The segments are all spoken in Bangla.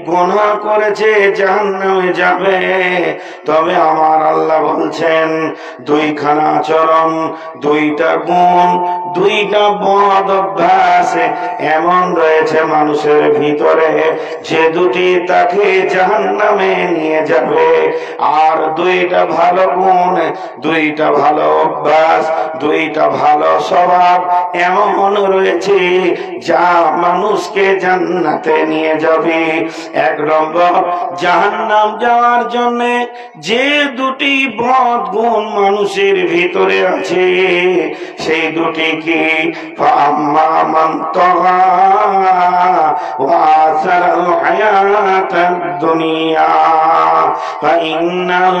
গুনাহ করেছে জাহান্নামে যাবে। তবে আমার আল্লাহ বলছেন দুইখানা আচরণ, দুইটা গুণ, দুইটা বদ অভ্যাস এমন রয়েছে মানুষের ভিতরে যে দুটি তাকে জাহান্নামে নিয়ে যাবে। আর দুইটা ভালো গুণ, দুইটা ভালো অভ্যাস, দুইটা ভালো স্বভাব এমন রয়েছে যা মানুষকে জান্নাতে নিয়ে যাবে। এক নম্বর, জাহান্নাম যাওয়ার জন্য যে দুটি বদ গুণ মানুষের ভিতরে আছে সেই দুটি কি? ফাম্মা মান তাগা ওয়া আসারাল হায়াতাদ দুনিয়া ফাইন্নাল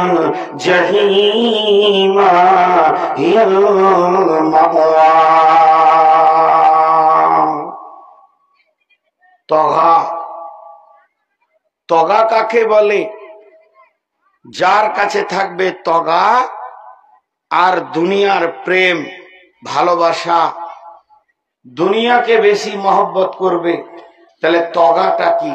জাহিমা হিয়াল মাওয়া। তগা, তগা কাকে বলে? যার কাছে থাকবে তগা আর দুনিয়ার প্রেম ভালোবাসা, দুনিয়াকে বেশি মহব্বত করবে, তাহলে তগাটা কি?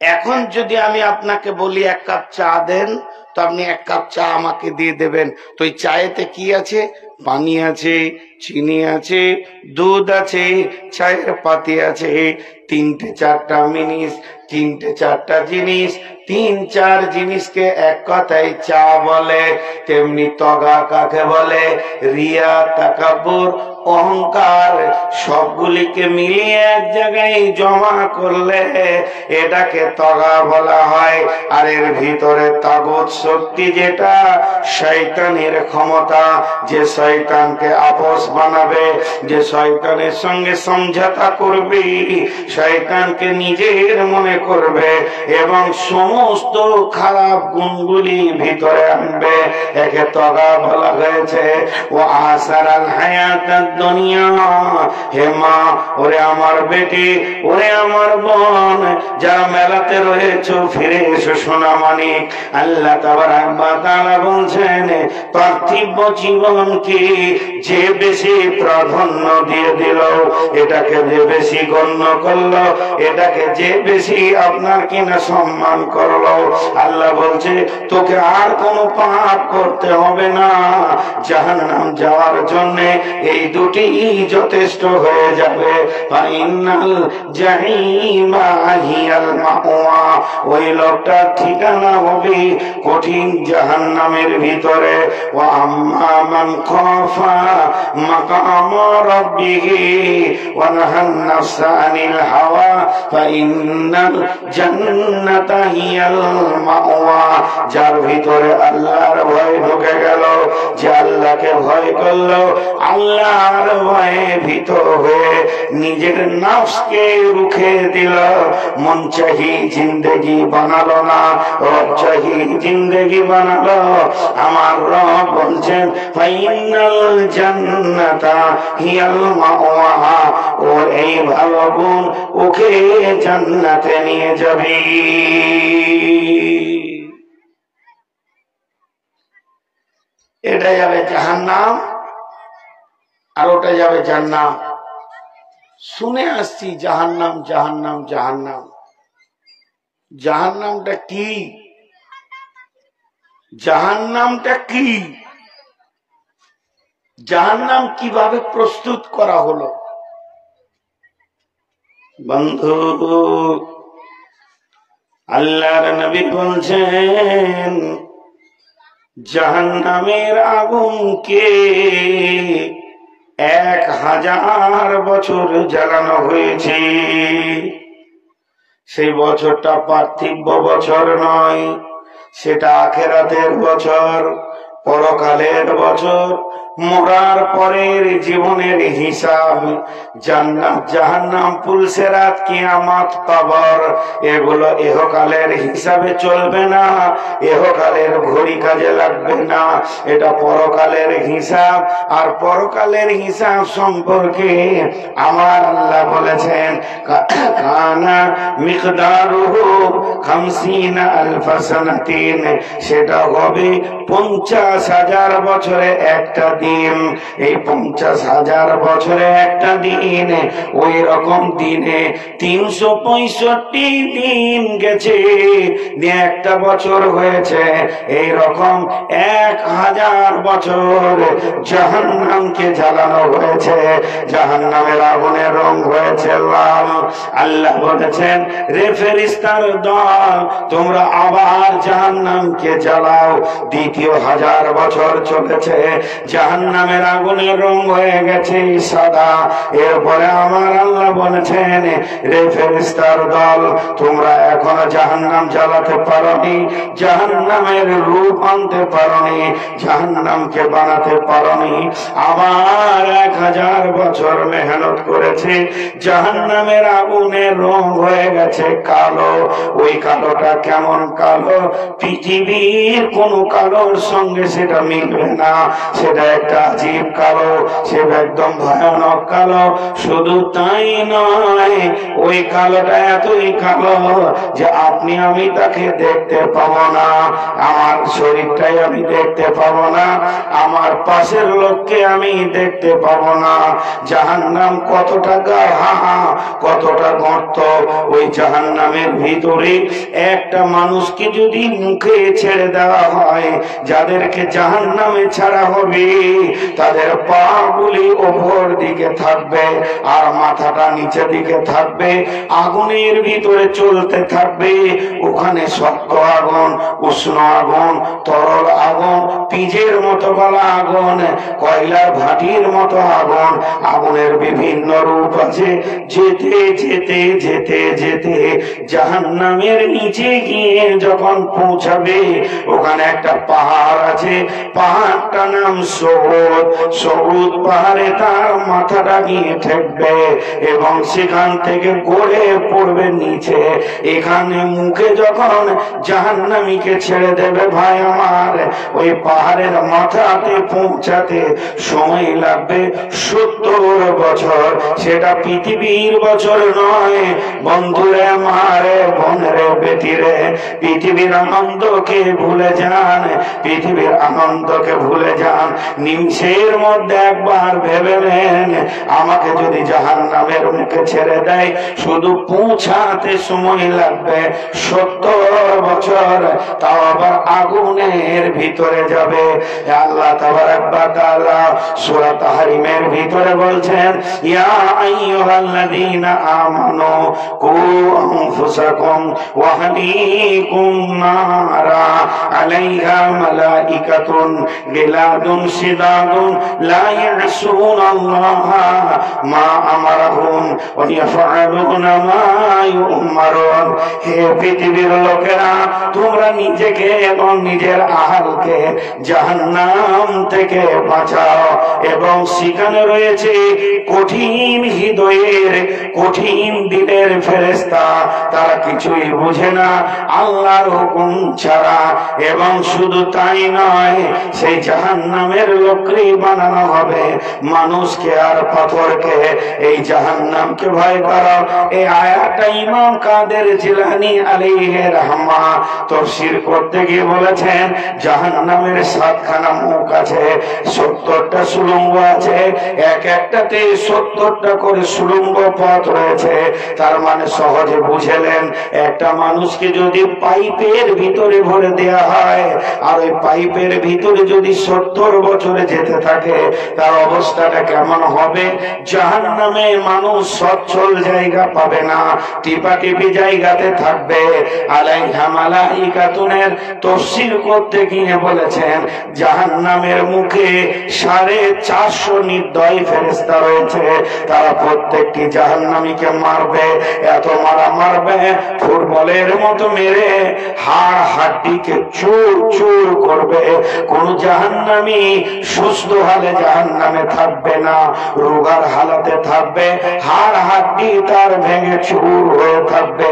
এখন যদি আমি আপনাকে বলি এক কাপ চা দেন, তো আপনি এক কাপ চা আমাকে দিয়ে দেবেন। তো এই চায়েতে কি আছে? পানি আছে, চিনি আছে, দুধ আছে, চায়ের পাতি আছে, তিনটে চারটা জিনিস, তিনটে চারটা জিনিস, তিন চার জিনিসকে এক কথায় চা বলে। তেমনি তগা কাকে বলে? রিয়া, তাকাব্বুর, অহংকার সবগুলিকে মিলিয়ে এক জায়গায় জমা করলে এটাকে তগা বলা হয়। আর এর ভিতরে তাগুত শক্তি, যেটা শয়তানের ক্ষমতা, যে শয়তানকে আপোষ বানাবে, যে শয়তানের সঙ্গে সমঝোতা করবে, শয়তানকে নিজের মনে করবে এবং সমস্ত খারাপ গুণগুলি ভিতরে আনবে, একে তগা বলা হয়েছে। ও আসারাল হায়াতাদ দুনিয়া, হে মা, ওরে আমার বেটি, ওরে আমার বোন, যারা মেলাতে রয়েছে ফিরে এসো সোনা মানিক। আল্লাহ তাবারক ওয়া তাআলা বলছেন পার্থিব জীবনকে যে বেশি প্রাধান্য দিয়ে দিল, এটাকে যে বেশি গণ্য করলো, এটাকে যে বেশি আপনার কিনা সম্মান করলো, আল্লাহ বলছে তোকে আর কোনো পাপ করতে হবে না, জাহান্নাম যাওয়ার জন্য এই দুটি যথেষ্ট হয়ে যাবে। ফাইনাল জাহিমা হিয়াল মাওয়া, ওই লোকটার ঠিকানা হবে কঠিন জাহান্নামের ভিতরে। ওয়া আম্মা মান খাফা মাকাম রাব্বিহি ওয়া নাহান নাফসা আনিল হাওয়া ফাইনাল জান্নাতা হিয়াল মাওয়া, যার ভিতরে আল্লাহর ভয় ঢুকে গেল, যে আল্লাহকে ভয় করলো, আল্লাহর ভয়ে ভীত হয়ে নিজের নফসকে রুখে দিল, মন চাহি জিন্দেগি বানালো না, রব চাহি জিন্দেগি বানালো, আমার রব বলছেন ফাইনাল জান্নাতা হিয়াল মাওয়া, ওর এই ভালো গুণ ওকে জান্নাতে নিয়ে যাবে। এটা যাবে জাহান্নাম আর ওটা যাবে জান্নাত। শুনে আসছি জাহান্নাম জাহান্নাম জাহান্নাম। জাহান্নামটা কি? জাহান্নামটা কি? জাহান্নাম কিভাবে প্রস্তুত করা হলো? বন্ধু, আল্লাহর নবী বলছেন জাহান্নামের আগুনকে 1000 বছর জ্বালানো হয়েছে। সেই বছরটা পার্থিব বছর নয়, সেটা আখিরাতের বছর, পরকালের বছর, মরার পরের জীবনের হিসাব। জান্নাত জাহান্নাম পুলসেরাত কিয়ামত কবর এগুলো ইহকালের হিসাবে চলবে না, ইহকালের ঘড়ি কাজে লাগবে না, এটা পরকালের হিসাব। আর পরকালের হিসাব সম্পর্কে আমার আল্লাহ বলেছেন কানা মিকদারুহু 50,000 সানাতিন, সেটা হবে 50,000 বছরে একটা দিন, এই 50,000 বছরে একটা দিন, ওই রকম দিনে 365 দিন গেছে, দিয়ে একটা বছর হয়েছে। এই রকম 1000 বছর জাহান্নামকে জ্বালানো হয়েছে, জাহান্নামের আগুনের রং হয়েছে লাল। আল্লাহ বলেছেন, রে ফেরেশতার দল, তোমরা আবার জাহান্নামকে জ্বালাও। দ্বিতীয় 1000 বছর চলেছে, জাহান্নামের আগুনের রং হয়ে গেছে সাদা। এরপরে আমার আল্লাহ বলেছেন, রে ফেরেশতার দল, তোমরা এখনো জাহান্নাম জ্বালাতে পারোনি, জাহান্নামের রূপ আনতে পারোনি, জাহান্নামকে বানাতে পারোনি। আবার 1000 বছর মেহনত করেছে, জাহান্নামের আগুনের রং হয়ে গেছে কালো। ওই কালোটা কেমন কালো? পৃথিবীর কোন কালোর সঙ্গে সেটা মিলবে না, সেটা একটা আজীব কালো, সেটা একদম ভয়ানক কালো। শুধু তাই নয়, ওই কালোটা এতই কালো যে আপনি আমি তাকে দেখতে পাবো না, আমার শরীরটাই আমি দেখতে পাবো না, আমার পাশের লোককে আমি দেখতে পাবো না। জাহান্নাম কতটা গাঢ়া, কতটা গর্ত! ওই জাহান্নামের ভিতরে একটা মানুষকে যদি মুখে ছেড়ে দেওয়া হয়, যাদেরকে জাহান্নামে ছাড়া হবে, তাদের পা গুলি ওপর দিকে থাকবে আর মাথাটা নিচের দিকে থাকবে, আগুনের ভিতরে চলতে থাকবে। ওখানে শক্ত আগুন, উষ্ণ আগুন, তরল আগুন, পিজের মতো গলা আগুন, কয়লার ভাটির মতো আগুন, আগুনের বিভিন্ন রূপ আছে। যেতে যেতে যেতে যেতে জাহান্নামের নিচে গিয়ে যখন পৌঁছাবে, ওখানে একটা পাহাড় আছে, পাহাড়টার নাম সবুজ। সবুজ পাহাড়ে তার মাথাটা গিয়ে ঠেকবে এবং সেখান থেকে গড়ে পড়বে নিচে। এখানে মুখে যখন জাহান্নামীকে ছেড়ে দেবে, ভাই আমার, ওই পাহাড়ের মাথাতে পৌঁছাতে সময় লাগবে 70 বছর। সেটা পৃথিবীর বছর নয়। বন্ধুরে, মারে, বোনরে, বেটিরে, পৃথিবীর আনন্দকে ভুলে যান, পৃথিবীর আনন্দকে ভুলে যান। নিমিষের মধ্যে একবার ভেবে নেন, আমাকে যদি জাহান্নামের মুখে ছেড়ে দেয়, শুধু পৌঁছাতে সময় লাগবে 70 বছর, তাও আবার আগুনের ভিতরে যাবে। আল্লাহ তাবারাক ওয়া তাআলা সূরা তাহরিমের ভিতরে বলছেন, ইয়া আইয়ুহাল্লাযীনা আমানু কু আনফুসাকুম ওয়া আহলিকুম নারা আলাইহা মালাইকাতুন গিলাদুন শিদাদুন লা ইয়াসুনাল্লাহা মা আমারাহুম ওয়া ইয়াফআলুনা মা ইউমারুন। হে পৃথিবীর লোকেরা, তোমরা নিজেকে এবং নিজের আহালকে জাহান্নাম থেকে বাঁচাও। এবং সেখানে রয়েছে কঠিন হৃদয়ের, কঠিন দিলের ফেরেশতা, তারা কিছুই বুঝে না আল্লাহর হুকুম ছাড়া। এবং শুধু তাই নয়, সেই জাহান্নামের লোকরি বানানো হবে মানুষকে আর পাথরকে। এই জাহান্নামকে ভয় করো। এই আয়াতটা ইমাম কাদের জিলানী আলাইহি রাহমা তাফসীর করতে গিয়ে বলেছেন, জাহান্নামের 7খানা মুখ আছে, 70টা সুড়ঙ্গ আছে, এক একটাতে 70টা করে সুড়ঙ্গ পথ রয়েছে। তার মানে সহজে বুঝলেন, একটা মানুষকে যদি পাইপের ভিতরে ভরে দেয়া হয়, আর ওই পাইপের ভিতরে যদি 70 বছরে যেতে থাকে, তার অবস্থাটা কেমন হবে? জাহান্নামে মানুষ সচ্ছল জায়গা পাবে না, টিপাটিপি জায়গাতে থাকবে। আলাইহা মালাইকাতুনের তাফসীর করতে গিয়ে বলেছেন, জাহান্নামের মুখে 450 নির্দয় ফেরেশতা রয়েছে, তারা প্রত্যেকটি জাহান্নামীকে মারবে। এত মারা মারবে, ফুটবলের মতো মেরে হাড় হাড্ডিকে চুর চুর করবে। কোন জাহান্নামী সুস্থ হালে জাহান্নামে থাকবে না, রোগার হালাতে থাকবে, হাড় হাড্ডি তার ভেঙে চুর হয়ে থাকবে।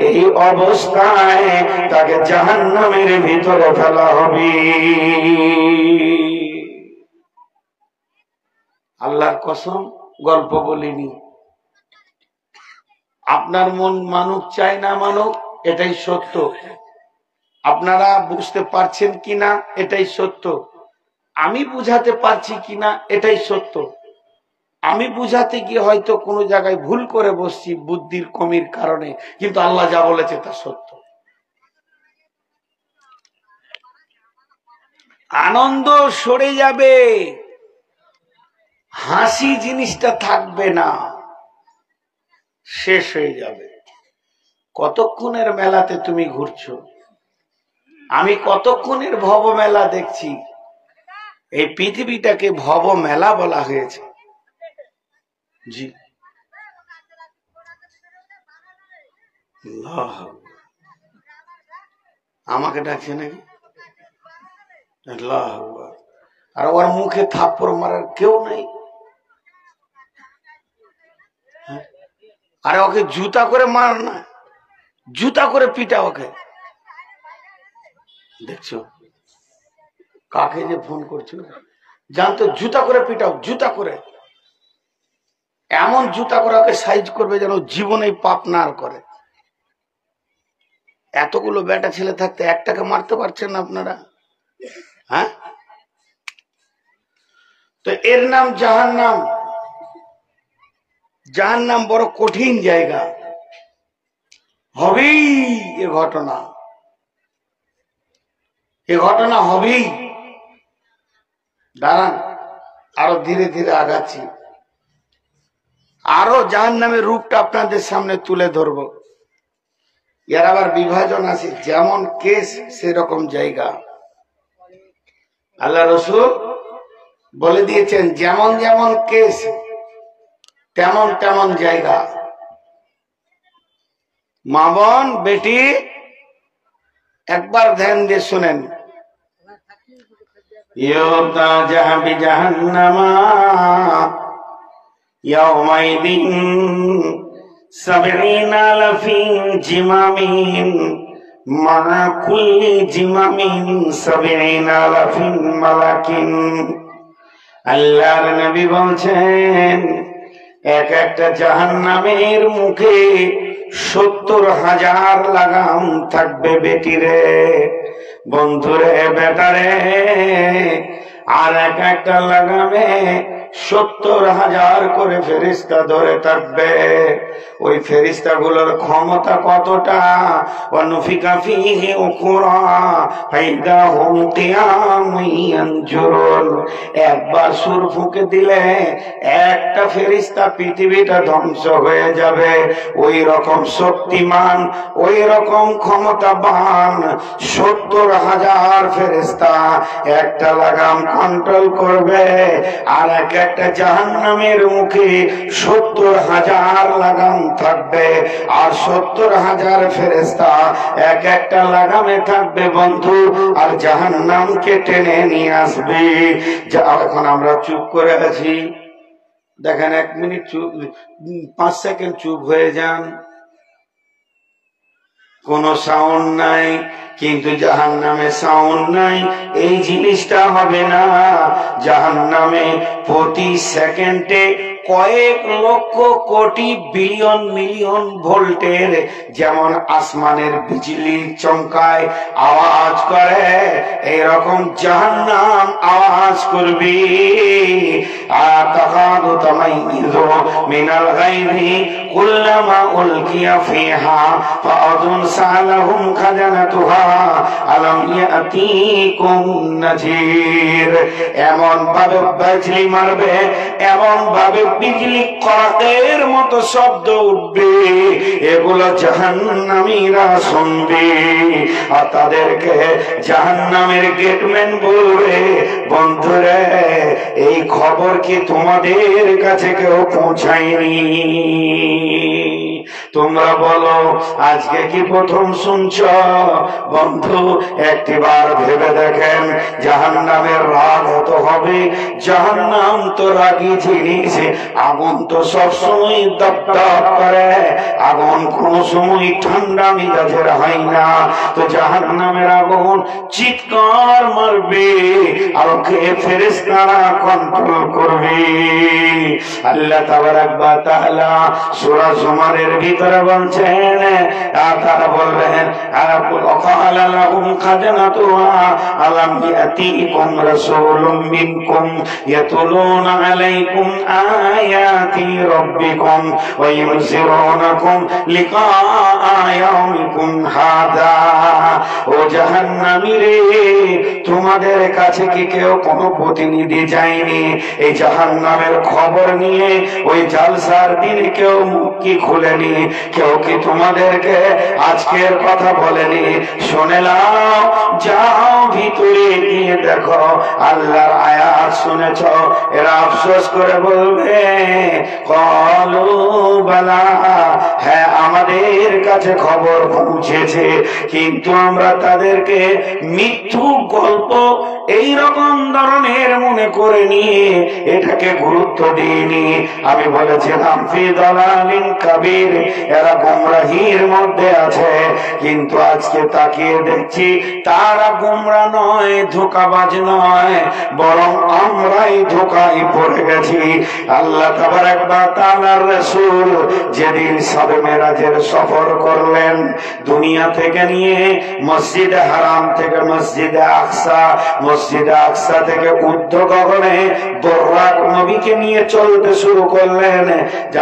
এই অবস্থায় তাকে জাহান্নামের ভিতরে ফেলা হবে। আল্লাহর কসম, গল্প বলিনি। আপনার মন মানুক চাই না মানুক, এটাই সত্য। আপনারা বুঝতে পারছেন কিনা, এটাই সত্য। আমি বুঝাতে পারছি কিনা এটাই সত্য। আমি বুঝাতে গিয়ে হয়তো কোনো জায়গায় ভুল করে বসছি বুদ্ধির কমির কারণে, কিন্তু আল্লাহ যা বলেছে তা সত্য। আনন্দ সরে যাবে, হাসি জিনিসটা থাকবে না, শেষ হয়ে যাবে। কতক্ষণের মেলাতে তুমি ঘুরছো, আমি কতক্ষণের ভব মেলা দেখছি। এই পৃথিবীটাকে ভব মেলা বলা হয়েছে। জি, আমাকে ডাকছে নাকি? আর ওর মুখে থাপ্পড় মারার কেউ নেই। আরে ওকে জুতা করে মার না, জুতা করে পিটা ওকে। দেখছো কাকে যে ফোন করছো, জানতো জুতা করে পিটাও, জুতা করে, এমন জুতা করে ওকে সাইজ করবে যেন জীবনে পাপ না করে। এতগুলো বেটা ছেলে থাকতে একটাকে মারতে পারছেন না আপনারা? হ্যাঁ, তো এর নাম জাহান্নাম। জাহান্নাম বড় কঠিন জায়গা। হবেই এ ঘটনা, এ ঘটনা হবেই। দাঁড়ান, আরো ধীরে ধীরে আগাচ্ছি, আরো জাহান্নামের রূপটা আপনাদের সামনে তুলে ধরবো। এর আবার বিভাজন আছে, যেমন কেস সেরকম জায়গা। আল্লাহ রসুল বলে দিয়েছেন, যেমন যেমন কেস তেমন তেমন জায়গা। মা বোন বেটি একবার ধ্যান দিয়ে শুনেন। জাহান্নামা ইয়াউমাইদিন সাবঈনা আলফিন জিমামিন মা কুল্লি জিমামিন সাবঈনা আলফিন মালাকিন। আল্লাহর নবী বলছেন, এক একটা জাহান্নামের মুখে 70,000 লাগাম থাকবে। বেটিরে, বন্ধুরে, বেটারে, আর এক একটা লাগামে 70,000 করে ফেরেশতা ধরে থাকবে। ওই ফেরেশতা গুলোর ক্ষমতা কতটা! ওয়ানুফিকা ফীহি উখরা ফাইদা হুম কিয়ামুন ইয়ানজুরুন। একবার সুর ফুঁকে দিলে একটা ফেরেশতা পৃথিবীটা ধ্বংস হয়ে যাবে। ওই রকম শক্তিমান, ওই রকম ক্ষমতাবান 70,000 ফেরেশতা একটা লাগাম কন্ট্রোল করবে। আর এক একটা জাহান্নামের মুখে 70,000 লাগাম থাকবে। আর 70,000 ফেরেশতা এক একটা লাগামে থাকবে বন্ধু, আর জাহান্নামকে টেনে নিয়ে আসবে। যা এখন আমরা চুপ করে আছি, দেখেন 1 মিনিট চুপ, 5 সেকেন্ড চুপ হয়ে যান, কোন সাউন্ড নাই। কিন্তু জাহান্নামে সাউন্ড নাই, এই জিনিসটা হবে না। জাহান্নামে প্রতি সেকেন্ডে কয়েক লক্ষ কোটি বিলিয়ন মিলিয়ন ভোল্টের, যেমন আসমানের বিজলি চমকায় আওয়াজ করে, এরকম জাহান্নাম আওয়াজ করবে। আতাকাদু তামাইযু মিনাল গায়যি কুল্লামা উলকিয়া ফিহা ফাআযুন সালাহুম খাজানাতুহা আলাম ইয়াতিকুম নাযীর। এমন ভাবে বিজলি মারবে, এমন ভাবে বিজলি কড়াকের মতো শব্দ উঠবে, এগুলো জাহান্নামীরা শুনবে। আর তাদেরকে জাহান্নামের গেটম্যান বলবে, বন্ধুরে, এই খবর কি তোমাদের কাছে কেউ পৌঁছায়নি? তোমরা বলো, আজকে কি প্রথম শুনছ? বন্ধু, একটিবার ভেবে দেখেন, জাহান্নামের রাগ হতে হবে। জাহান্নাম তো রাগী জিনিস, আগুন তো সবসময় দপদপ করে, আগুন কোন সময় ঠান্ডা মিজাজের হয় না। তো জাহান্নামের আগুন চিৎকার মারবে, আর ওকে ফেরেশতারা কন্ট্রোল করবে। আল্লাহ তাবারাক ওয়া তাআলা সূরা জুমারের কবরের ভিতরে বলছেন, আর তারা বলবেন وقال لهم خزنتها ألم يأتيكم رسول منكم يتلون عليكم آيات ربكم وينذرونكم لقاء يومكم هذا ও জাহান্নামী রে, তোমাদের কাছে কি কেউ কোনো প্রতিনিধি যায়নি এই জাহান্নামের খবর নিয়ে? ওই জালসার দিনে কেউ মুখ কি খুলেনি? কেউ কি তোমাদেরকে আজকের কথা বলেনি? শুনে নাও, যাও ভিতরে গিয়ে দেখো আল্লাহর আয়াত শুনেছ। এরা আফসোস করে বলবে ক্বালু বালা, হ্যাঁ আমাদের কাছে খবর পৌঁছেছে, কিন্তু আমরা তাদেরকে মিথ্যু গল্প এই রকম ধরনের মনে করে নিয়ে এটাকে গুরুত্ব দিইনি। আমি বলেছিলাম ফি দালালিন কাবীর, এরা গোমরাহির মধ্যে আছে। কিন্তু আজকে তাকিয়ে দেখছি তারা গোমরা নয়, ধোঁকাবাজ নয়, বরং আমরাই ধোঁকায় পড়ে গেছি। আল্লাহ তাবারক ওয়া তাআলার রাসূল যেদিন শবে মেরাজের সফর করলেন, দুনিয়া থেকে নিয়ে মসজিদে হারাম থেকে মসজিদে আকসা, মসজিদে আকসা থেকে ঊর্ধ্ব গগনে বর্রাক নবীকে নিয়ে চলতে শুরু করলেন।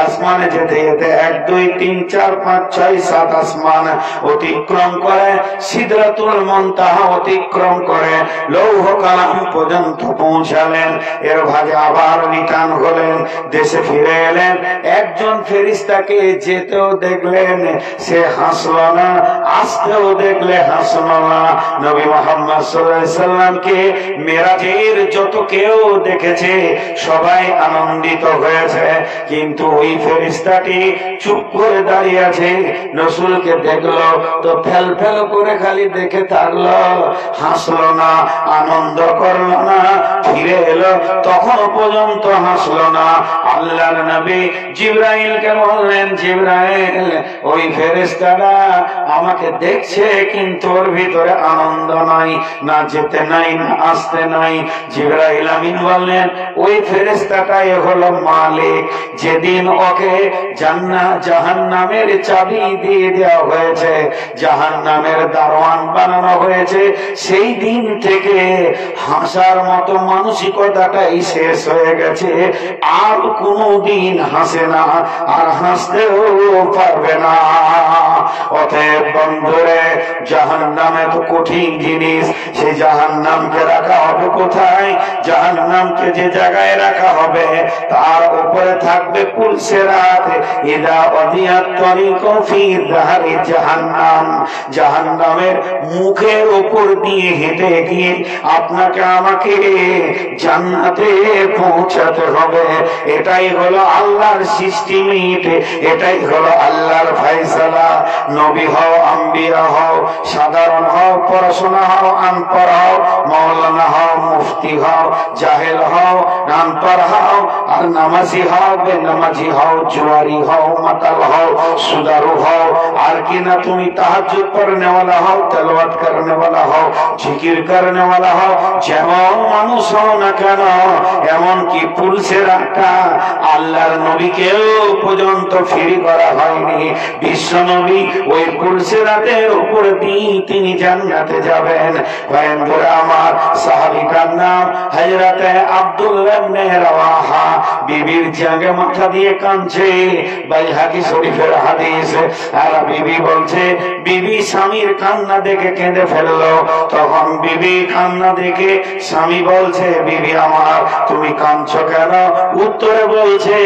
আসমানে যেতে যেতে 1 2 3 4 5 6 7 আসমান অতিক্রম করে সিদরাতুল মুনতাহা অতিক্রম করে লৌহ কালাম পর্যন্ত পৌঁছালেন। এর ভাগে আবার রিটার্ন হলেন, দেশে ফিরে এলেন। একজন ফেরেশতাকে যেতেও দেখলেন, সে হাসলো না, আসতেও দেখলে হাসলো না। নবী মুহাম্মদ সাল্লাল্লাহু আলাইহি সাল্লামকে মেরাজের যত কেউ দেখেছে সবাই আনন্দিত হয়েছে, কিন্তু ওই ফেরেশতাটি চুপ করে দাঁড়িয়ে আছে। রাসূলকে দেখলো তো ফেল ফেল করে খালি দেখে থাকলো, হাসলো না, আনন্দ করলো না। ফিরে এলো, তখন পর্যন্ত হাসলো না। আল্লাহর নবী জিবরাইলকে বললেন, জিবরাইল ওই ফেরেশতারা আমাকে দেখছে, কিন্তু ওর ভিতরে আনন্দ নাই, না যেতে নাই না আসতে নাই। জিবরাইল আমিন বললেন, ওই ফেরেশতাটাই হলো মালিক। যেদিন ওকে জান্নাত জাহান্নামের চাবি দিয়ে দেওয়া হয়েছে, জাহান্নামের দারোয়ান বানানো হয়েছে, সেই দিন থেকে হাসার মতো মানসিকতাটাই শেষ হয়ে গেছে। আর কোনদিন হাসে না, আর হাসতেও পারবে না। অতএব বন্ধুরে, জাহান্নামে তো কঠিন জিনিস, সেই জাহান্নামকে রাখা হবে কোথায়? জাহান্নামকে যে জায়গায় রাখা হবে তার উপরে থাকবে পুলসিরাত, ইদা ওয়াদিয়াত তরিকু ফি যাহরি জাহান্নাম। জাহান্নামের মুখের উপর দিয়ে হেঁটে গিয়ে আপনাকে আমাকে জান্নাতে পৌঁছাতে হবে। এটাই হলো আল্লাহর সিস্টেমিট, এটাই হলো আল্লাহর ফয়সালা। নবী হও, আম্বিয়া হও, সাধারণ হও, পড়াশোনা হও, আনপড় হও, মাওলানা হও, মুফতি হও, জাহেল হও, আনপড় হও, আর নামাজি হও, বেনামাজি হও, জুয়ারি হও, মাতাল হও, সুদারু হও, আর কি না তুমি তাহাজ্জুদ পড়নে ওয়ালা হও, তেলাওয়াত করনে ওয়ালা হও, জিকির করনে ওয়ালা হও, যেমন মানুষ হও না কেন, এমন কি পুলসিরাতটা আল্লাহর নবীকেও পর্যন্ত ফ্রি করা হয়নি। বিশ্ব নবী ওই পুলসিরাতের উপর দিয়ে তিনি জান্নাতে যাবেন। বন্ধুরা আমার, সাহাবীটার নাম হযরতে আব্দুল্লাহ ইবনে রাওয়াহা। বিবির জাগে মাথা দিয়ে কাঁদছে, বাইহাকি শরীফের হাদিস। আর বিবি বলছে, বিবি স্বামীর কান্না দেখে কেঁদে ফেললো। তখন বিবি কান্না দেখে স্বামী বলছে, বিবি আমার তুমি কাঁদছো কেন? উত্তরে বলছে,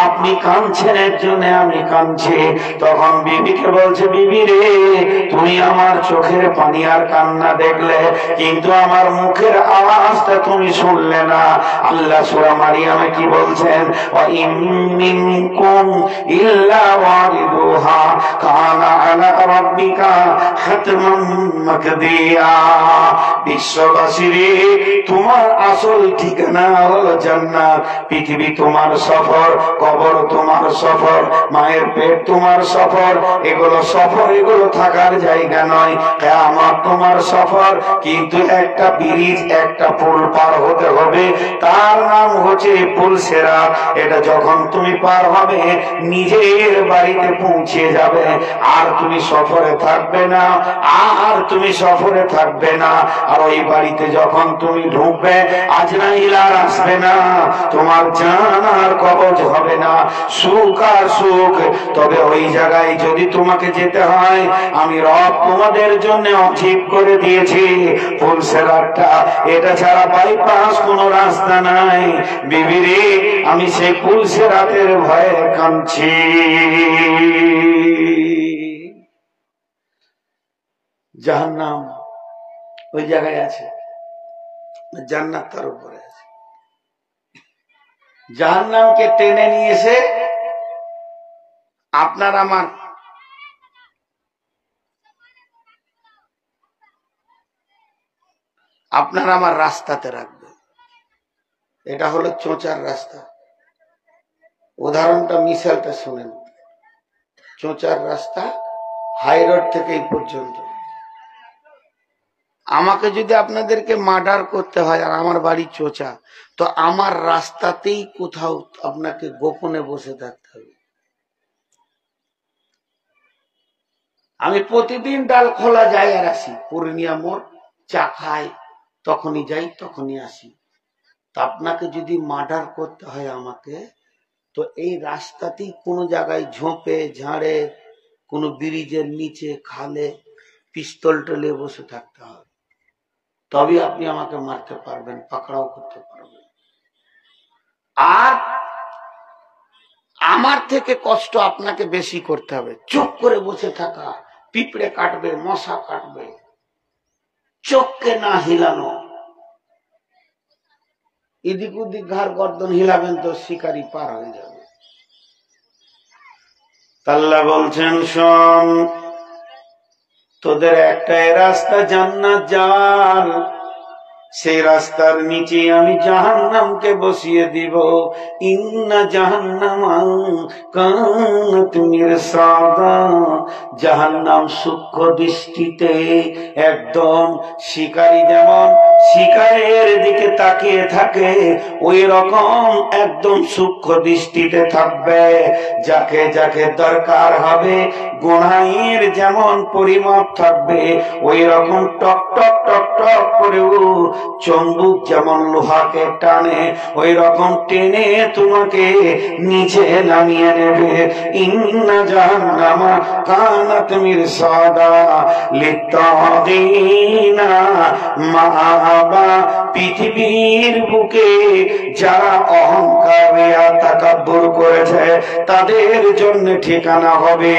আপনি কাঁদছেন এর জন্য আমি কাঁদছি। তখন বিবিকে বলছে, বিবি রে, তুমি আমার চোখের পানি আর কান্না দেখলে, কিন্তু আমার মুখের আওয়াজটা তুমি শুনলে না। আল্লাহ সূরা মারিয়ামে কি বলছেন? ওয়া ইন মিনকুম ইল্লা ওয়ারিদুহা কানা আলা রাব্বিকা হাতমান মাকদিয়া। বিশ্ববাসী রে, তোমার আসল ঠিকানা হলো জান্নাত। পৃথিবী তোমার সফর, কবর তোমার সফর, মায়ের পেট তোমার সফর, এগুলো সফর, এগুলো থাকার জায়গা এটা নয়, কিয়ামত তোমার সফর, কিন্তু একটা ব্রিজ, একটা পুল পার হতে হবে, তার নাম হচ্ছে পুল সিরাত। এটা যখন তুমি পার হবে নিজের বাড়িতে পৌঁছে যাবে, আর তুমি সফরে থাকবে না, আর তুমি সফরে থাকবে না। আর ওই বাড়িতে যখন তুমি ঢুকবে আজরাইল আর আসবে না, তোমার জান আর কবজ হবে না, সুখ আর সুখ। তবে ওই জায়গায় যদি তোমাকে যেতে হয়, আমি রব তোমাদের জন্য অজীব করে দিয়েছি পুল সিরাতটা, এটা ছাড়া বাইপাস কোনো রাস্তা নাই। বিবিরে, আমি সেই পুল সিরাতের ভয়ে কাঁদছি। জাহান্নাম ওই জায়গায় আছে, জান্নাত তার উপরে আছে। জাহান্নামকে টেনে নিয়ে এসে আপনার আমার রাস্তাতে রাখবে। এটা হলো চোঁচার রাস্তা। উদাহরণটা, মিসালটা শুনেন। চোঁচার রাস্তা হাই রোড থেকে এই পর্যন্ত। আমাকে যদি আপনাদেরকে মার্ডার করতে হয়, আর আমার বাড়ি চোঁচা, তো আমার রাস্তাতেই কোথাও আপনাকে গোপনে বসে থাকতে হবে। আমি প্রতিদিন ডাল খোলা যাই আর আসি, পূর্ণিয়া মোড় চা খাই, তখনই যাই তখনই আসি। তা আপনাকে যদি মার্ডার করতে হয় আমাকে, তো এই রাস্তাতেই কোনো জায়গায় ঝোপে ঝাড়ে, কোনো ব্রিজের নিচে খালে পিস্তল টেলে বসে থাকতে হবে, তবে আপনি আমাকে মারতে পারবেন, পাকড়াও করতে পারবেন। আর আমার থেকে কষ্ট আপনাকে বেশি করতে হবে। চুপ করে বসে থাকা, পিঁপড়ে কাটবে, মশা কাটবে, চোখকে না হিলানো, এদিক ওদিক ঘাড় গর্দন হিলাবেন তো শিকারি পার হয়ে যাবে। আল্লাহ বলছেন, শোন, তোদের একটাই রাস্তা জান্নাত যাওয়ার, সেই রাস্তার নিচে আমি জাহান্নামকে বসিয়ে দিব। ইন্না জাহান্নামা কানাত মিরসাদা, জাহান্নাম সূক্ষ্ম দৃষ্টিতে একদম শিকারী যেমন শিকারের দিকে তাকিয়ে থাকে, ওই রকম একদম সূক্ষ্ম দৃষ্টিতে থাকবে। যাকে যাকে দরকার হবে, গুনাহের যেমন পরিমাপ থাকবে, ওই রকম টক টক টক টক করেও চম্বুক যেমন লোহাকে টানে, ওই রকম টেনে তোমাকে নিচে নামিয়ে নেবে। ইন্না জাহান্নামা কানাত মিরসাদা লিত্তাগিনা মাআবা, পৃথিবীর বুকে যারা অহংকার রিয়া তাকাব্বুর করেছে, তাদের জন্য ঠিকানা হবে